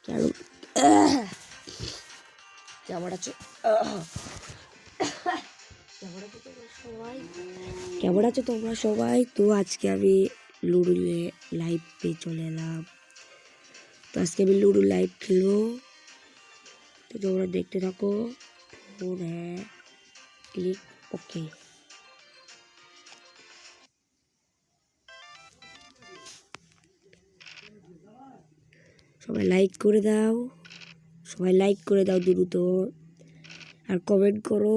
কেমন কেমন আছো তোমরা সবাই? তো আজকে আমি লুডো লাইভে চলে এলাম। তো আজকে আমি লুডো লাইভ খেলবো, তো তোমরা দেখতে থাকো। হ্যাঁ, ক্লিক ওকে। সবাই লাইক করে দাও, দ্রুত, আর কমেন্ট করো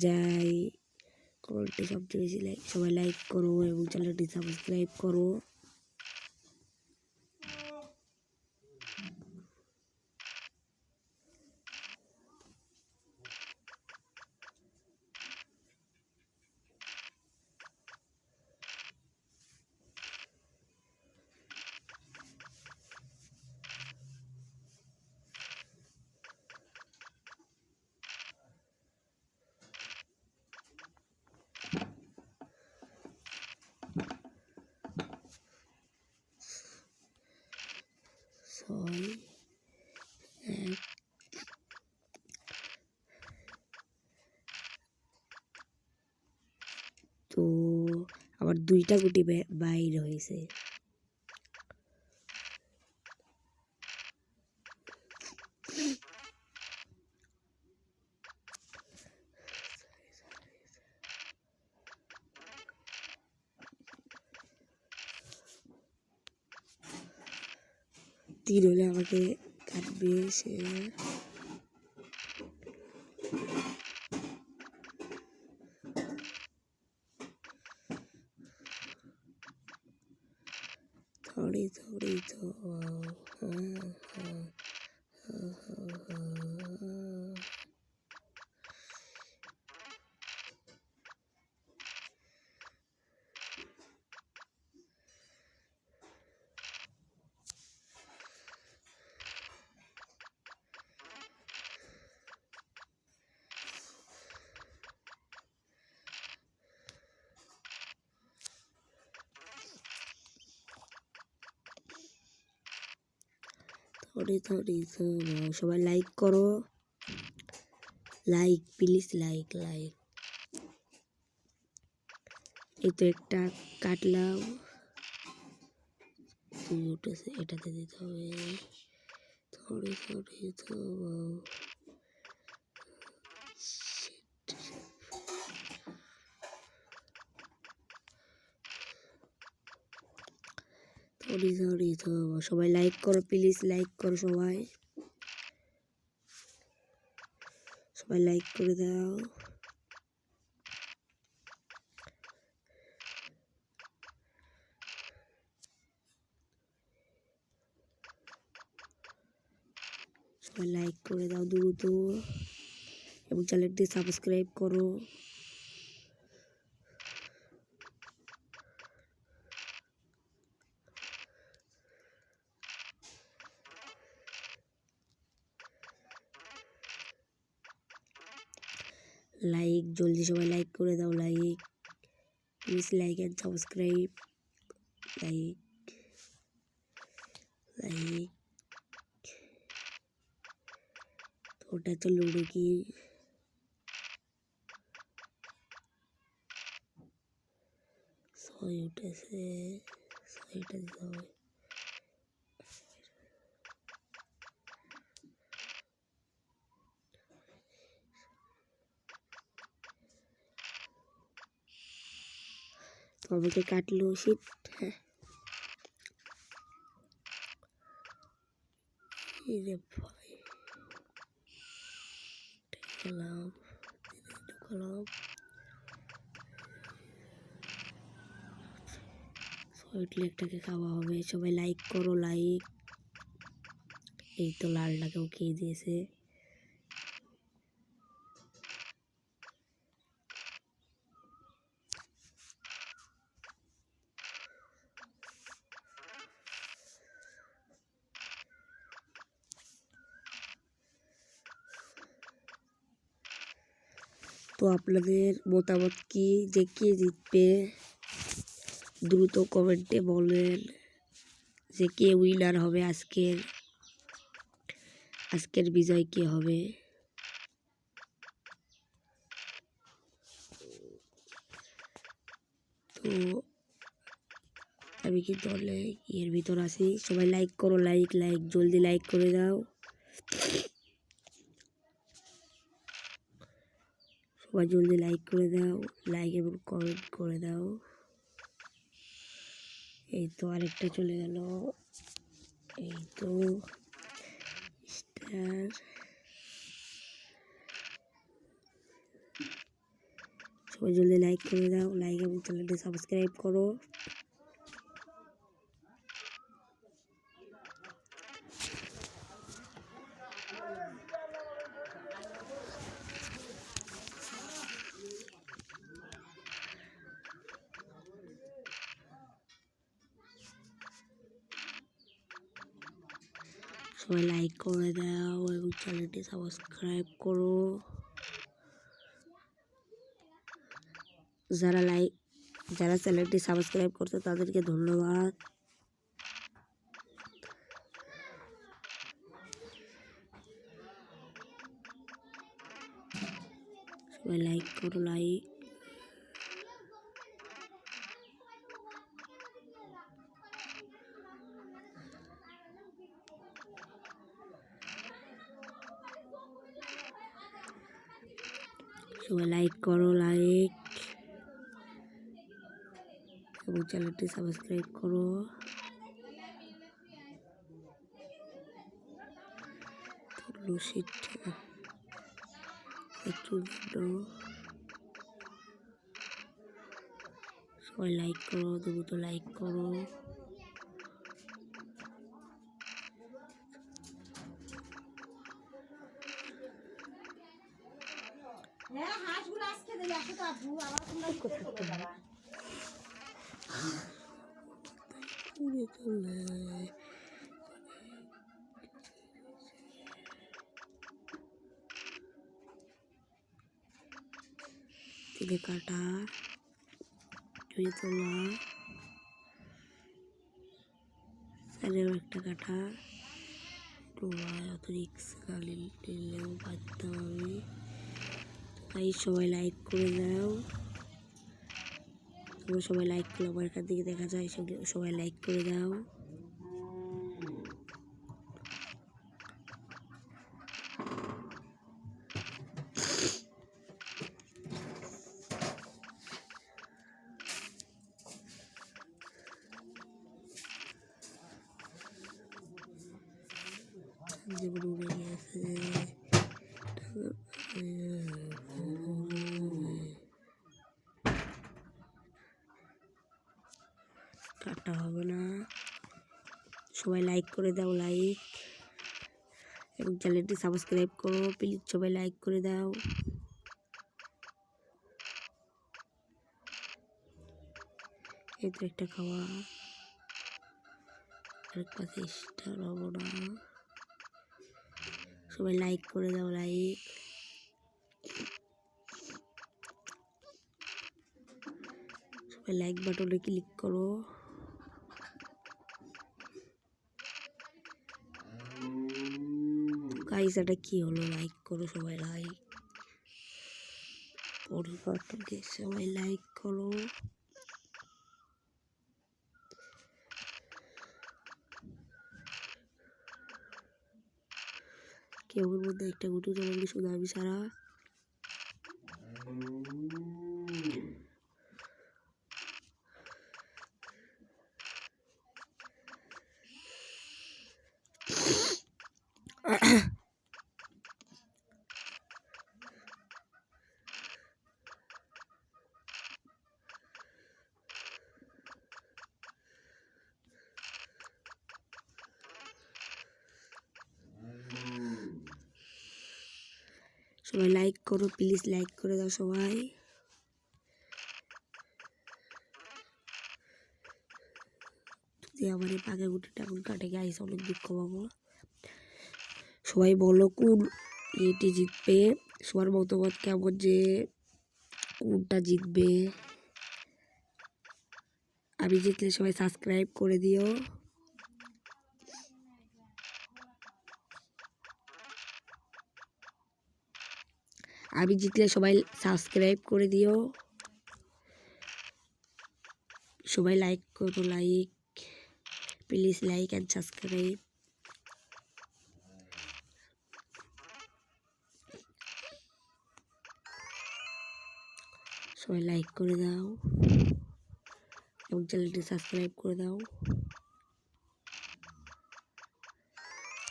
যাই। কমেন্টে সবচেয়ে বেশি লাইক, সবাই লাইক করো এবং চ্যানেলটি সাবস্ক্রাইব করো। তো আবার 2টা গুটি বাইর হয়েছে। তীর হলে আমাকে কাটবে সে। थोड़ी थोड़ी तो थोड़ी तो সবাই লাইক করো, লাইক প্লিজ, লাইক। এই তো একটা কাটলাম, উঠেছে, এটাতে দিতে হবে। থোড়ি তো থোড়ি তো সবাই লাইক করো প্লিজ, লাইক করো সবাই লাইক করে দাও। সবাই লাইক করে দাও দ্রুত এবং চ্যানেলটি সাবস্ক্রাইব করো। লাইক জলদি সবাই লাইক করে দাও, like please, like and subscribe. Like ওটা তো লুডো কি ছয় উঠেছে, 6টা দিতে হবে। আমাকে কাটলো শীত। হ্যাঁ, ভাই ঢুকালাম। একটাকে খাওয়া হবে। সবাই লাইক করো, লাইক। এই তো লালটাকেও খেয়ে দিয়েছে। তো আপনাদের মতামত কি, যে কে জিতবে? দ্রুত কমেন্টে বলেন যে কে উইনার হবে আজকের বিজয় কে হবে। তো আমি কিন্তু অনেক এর ভিতর আছি। সবাই লাইক করো, লাইক জলদি লাইক করে দাও। সবাই জলদি লাইক করে দাও, লাইক এবং কমেন্ট করে দাও। এই তো আরেকটা চলে গেল। এই তো স্টার। সবাই জলদি লাইক করে দাও, লাইক এবং চ্যানেলটি সাবস্ক্রাইব করো। সবাই লাইক করে দাও এবং চ্যানেলটি সাবস্ক্রাইব করো। যারা চ্যানেলটি সাবস্ক্রাইব করছে তাদেরকে ধন্যবাদ। সবাই লাইক করো, লাইক। সবাই লাইক করো, লাইক এবং চ্যানেলটি সাবস্ক্রাইব করো। সবাই লাইক করো, দ্রুত লাইক করো। তিলে কাটা, ধুয়ে তোলা, সাইডেও একটা কাটা। অত রিক্স না নিলেও পারতাম আমি। তাই সবাই লাইক করে দাও। তোমরা সবাই লাইক করলে আমার এখান থেকে দেখা যায়, সবাই লাইক করে দাও। যেমন উড়ে গেছে কাটা হবে না। সবাই লাইক করে দাও, লাইক এবং চ্যানেলটি সাবস্ক্রাইব করো প্লিজ। সবাই লাইক করে দাও। এই তো একটা খাওয়া, আরেক পাশে স্টার হবো না। সবাই লাইক করে দাও, লাইক। সবাই লাইক বাটনে ক্লিক করো। গাইস এটা কি হলো? লাইক করো, সবাই লাইক। পরিবর্তনকে সবাই লাইক করো। কেউর মধ্যে একটা গুটি জমাবি শুধু আমি সারা। সবাই লাইক করো প্লিজ, লাইক করে দাও সবাই। যদি আমার এই পাকা গুটিটা এখন কাটে গাইস অনেক দুঃখ পাবো। সবাই বলো কোন এটি জিতবে, সবার মতামত কেমন, যে কোনটা জিতবে। আমি জিতলে সবাই সাবস্ক্রাইব করে দিও। আমি জিতলে সবাই সাবস্ক্রাইব করে দিও। সবাই লাইক করো, like please, like and subscribe. সবাই লাইক করে দাও এবং চ্যানেলটি সাবস্ক্রাইব করে দাও।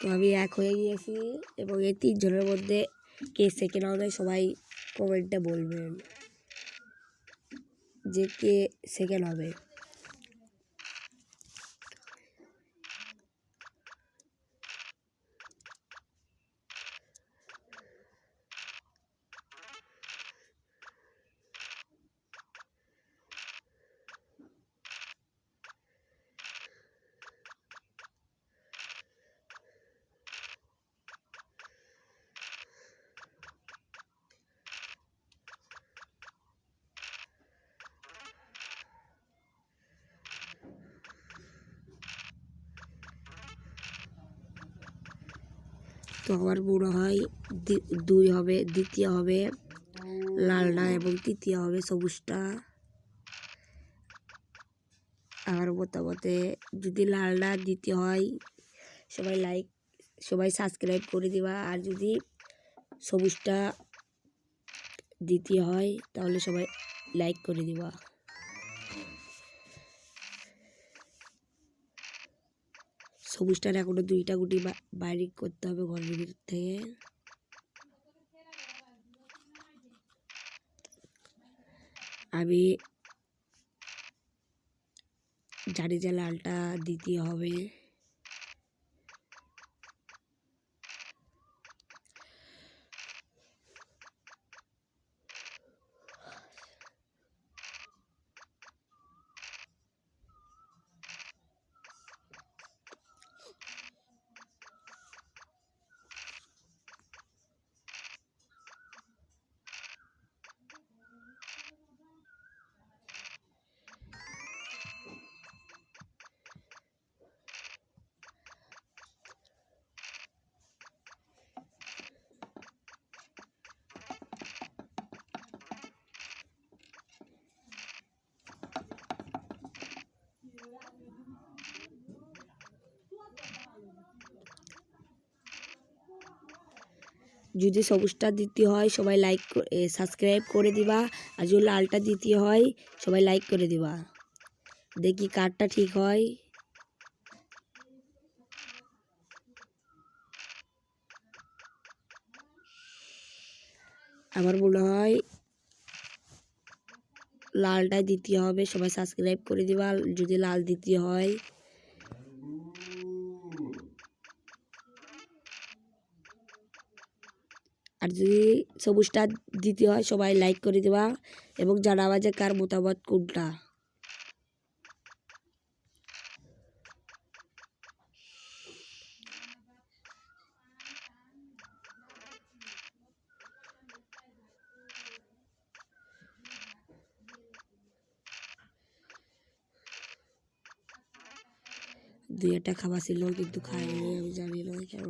তো আমি এক হয়ে গিয়েছি এবং এই 3 জনের মধ্যে কে সেকেন্ড হবে সবাই কমেন্টে বলবেন যে কে সেকেন্ড হবে। তো আমার মনে হয় 2 হবে, দ্বিতীয় হবে লালটা এবং তৃতীয় হবে সবুজটা। আমার মতামতে যদি লালটা দ্বিতীয় হয় সবাই সাবস্ক্রাইব করে দিবা, আর যদি সবুজটা দ্বিতীয় হয় তাহলে সবাই লাইক করে দিবা। সবুজটার এখনো 2টা গুটি বাইরে করতে হবে ঘরের ভিতর থেকে। আমি জানি যে লালটা দ্বিতীয় হবে। যদি সবুজটা দ্বিতীয় হয় সবাই সাবস্ক্রাইব করে দিবা, আর যদি লালটা দ্বিতীয় হয় সবাই লাইক করে দিবা। দেখি কারটা ঠিক হয়। আমার মনে হয় লালটা দ্বিতীয় হবে, সবাই সাবস্ক্রাইব করে দিবা যদি লাল দ্বিতীয় হয়। আর যদি সবুজটা দ্বিতীয় হয় সবাই লাইক করে দিবা এবং জানাবা যে কার মতামত কোনটা। দুই একটা খাবার ছিল কিন্তু খাইনি, আমি জানি না কেন।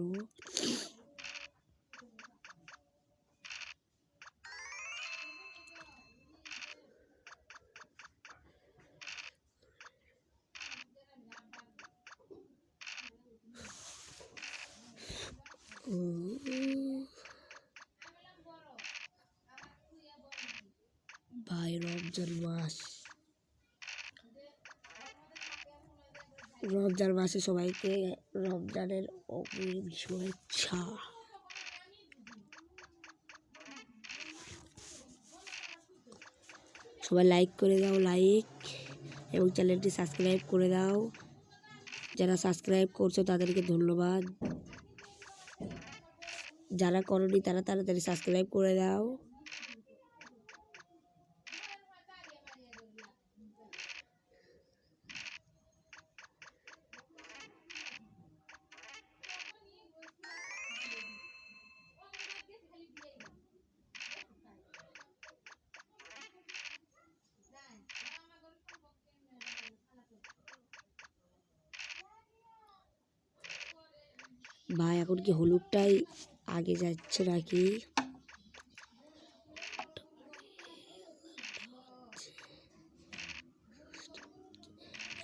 ভাই রমজান মাসে সবাইকে রমজানের অগ্রিম শুভেচ্ছা। সবাই লাইক করে দাও, লাইক এবং চ্যানেলটি সাবস্ক্রাইব করে দাও। যারা সাবস্ক্রাইব করছো তাদেরকে ধন্যবাদ, যারা করনি তারা তাড়াতাড়ি সাবস্ক্রাইব করে দাও। ভাই এখন কি হলুদটাই আগে যাচ্ছে নাকি?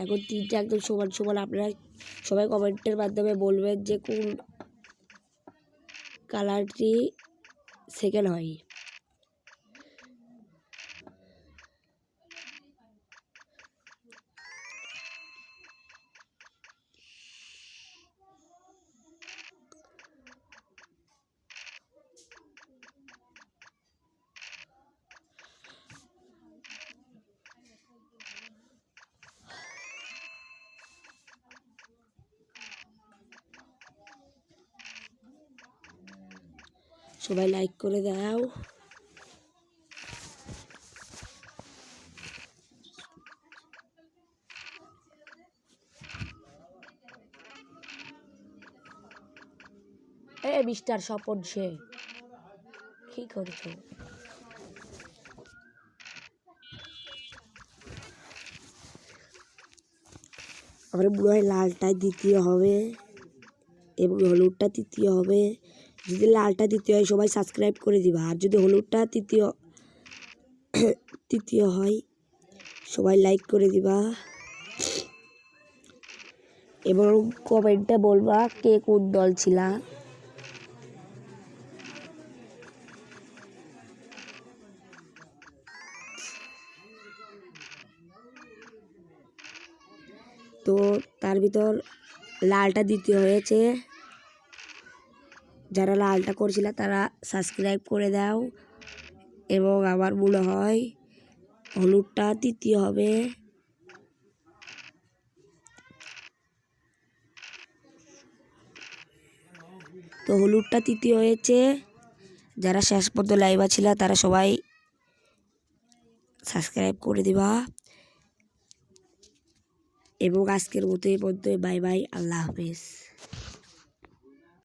এখন তিনটা একদম সমান সমান। আপনারা সবাই কমেন্টের মাধ্যমে বলবেন যে কোন কালারটি সেকেন্ড হয়। সবাই লাইক করে দাও। মিস্টার স্বপন সে কি করছো? আমার মনে হয় লালটাই দ্বিতীয় হবে এবং হলুদটা তৃতীয় হবে। যদি লালটা দ্বিতীয় হয় সবাই সাবস্ক্রাইব করে দিবা, আর যদি হলুদটা তৃতীয় হয় সবাই লাইক করে দিবা এবং কমেন্টে বলবা কে কোন দল ছিলা। তো তার ভিতর লালটা দ্বিতীয় হয়েছে। যারা লালটা করছিল তারা সাবস্ক্রাইব করে দাও এবং আমার মনে হয় হলুদটা তৃতীয় হবে। তো হলুদটা তৃতীয় হয়েছে। যারা শেষ পর্যন্ত লাইভে ছিল তারা সবাই সাবস্ক্রাইব করে দিবা এবং আজকের মতো এই পর্যন্ত। বাই বাই, আল্লাহ হাফেজ।